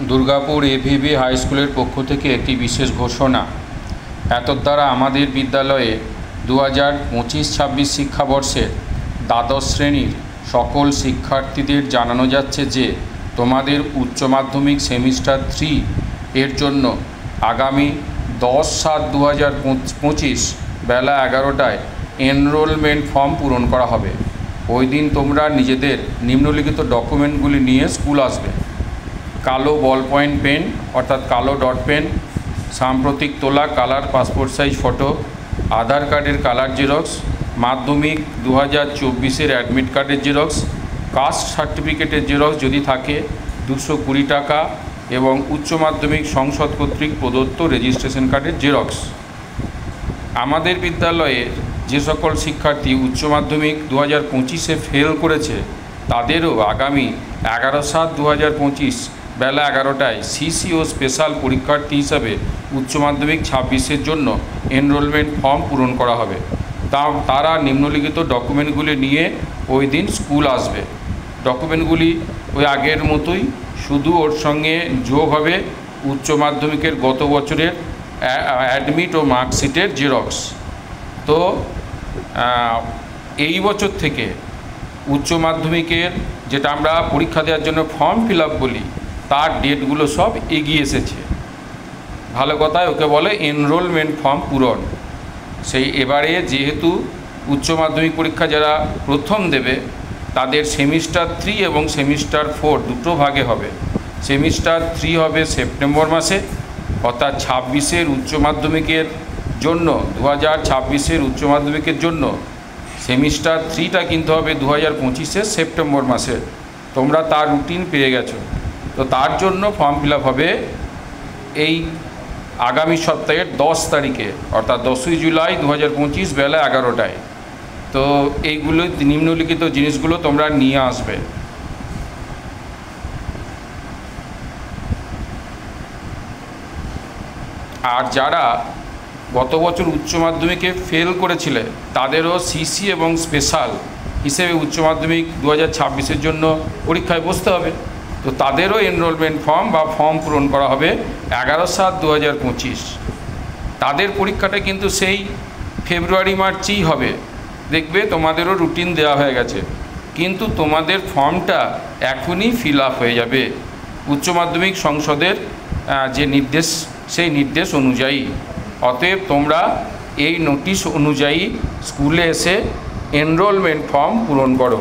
Durgapur এভিভি high স্কুলের পক্ষ থেকে একটি বিশেষ ঘোষণা। এতদ্বারা আমাদের বিদ্যালয়ে 2025-26 শিক্ষাবর্ষের দ্বাদশ শ্রেণীর সকল শিক্ষার্থীদের জানানো যাচ্ছে যে তোমাদের উচ্চ মাধ্যমিক সেমিস্টার 3 এর জন্য আগামী 10/7/2025 বেলা 11টায় এনরোলমেন্ট ফর্ম পূরণ করা হবে। ওই দিন তোমরা নিজেদের নিম্নলিখিত ডকুমেন্টগুলি নিয়ে স্কুল আসবে: কালো বল পয়েন্ট পেন অর্থাৎ কালো ডট পেন, সাম্প্রতিক তোলা কালার পাসপোর্ট সাইজ ফটো, আধার কার্ডের কালার জেরক্স, মাধ্যমিক 2024-এর অ্যাডমিট কার্ডের জেরক্স, কাস্ট সার্টিফিকেটের জেরক্স যদি থাকে 220 টাকা, এবং উচ্চ মাধ্যমিক সংসদ কর্তৃক প্রদত্ত রেজিস্ট্রেশন কার্ডের জেরক্স। আমাদের বিদ্যালয়ের যে সকল শিক্ষার্থী উচ্চ মাধ্যমিক 2025-এ ফেল করেছে তাদেরও আগামী 11/7/2025 বেলা 11টায় সিসি ও স্পেশাল পরীক্ষার্থী হিসাবে উচ্চ মাধ্যমিক 26-এর জন্য এনরোলমেন্ট ফর্ম পূরণ করা হবে। তারা নিম্নলিখিত ডকুমেন্টগুলি নিয়ে ওই দিন স্কুল আসবে। ডকুমেন্টগুলি ওই আগের মতোই, শুধু ওর সঙ্গে যোগ হবে উচ্চ মাধ্যমিকের গত বছরের অ্যাডমিট ও মার্কশিটের জেরক্স। তো এই বছর থেকে উচ্চ মাধ্যমিকের যেটা আমরা পরীক্ষা দেওয়ার জন্য ফর্ম ফিল আপ বলি, তার ডেটগুলো সব এগিয়ে এসেছে। ভালো কথায় ওকে বলে এনরোলমেন্ট ফর্ম পূরণ। সেই এবারে যেহেতু উচ্চ মাধ্যমিক পরীক্ষা যারা প্রথম দেবে তাদের সেমিস্টার 3 এবং সেমিস্টার 4 দুটো ভাগে হবে। সেমিস্টার 3 হবে সেপ্টেম্বর মাসে, অর্থাৎ 26-এর উচ্চ মাধ্যমিকের জন্য 2026-এর উচ্চ মাধ্যমিকের জন্য সেমিস্টার 3টা কিন্তু হবে 2025-এর সেপ্টেম্বর মাসে। তোমরা তার রুটিন পেয়ে গেছো। তো তার জন্য ফর্ম ফিল আপ হবে এই আগামী সপ্তাহের 10 তারিখে, অর্থাৎ 10ই জুলাই 2025 বেলা 11টায়। তো এইগুলো নিম্নলিখিত জিনিসগুলো তোমরা নিয়ে আসবে। আর যারা গত বছর উচ্চ মাধ্যমিকে ফেল করেছিলে তাদেরও সিসি এবং স্পেশাল হিসেবে উচ্চ মাধ্যমিক 2026-এর জন্য পরীক্ষায় বসতে হবে। তো তাদেরও এনরোলমেন্ট ফর্ম বা ফর্ম পূরণ করা হবে 11/7/2025। তাদের পরীক্ষাটা কিন্তু সেই ফেব্রুয়ারি-মার্চেই হবে। দেখবে তোমাদেরও রুটিন দেওয়া হয়ে গেছে, কিন্তু তোমাদের ফর্মটা এখনই ফিল আপ হয়ে যাবে উচ্চ মাধ্যমিক সংসদের যে নির্দেশ, সেই নির্দেশ অনুযায়ী। অতএব তোমরা এই নোটিশ অনুযায়ী স্কুলে এসে এনরোলমেন্ট ফর্ম পূরণ করো।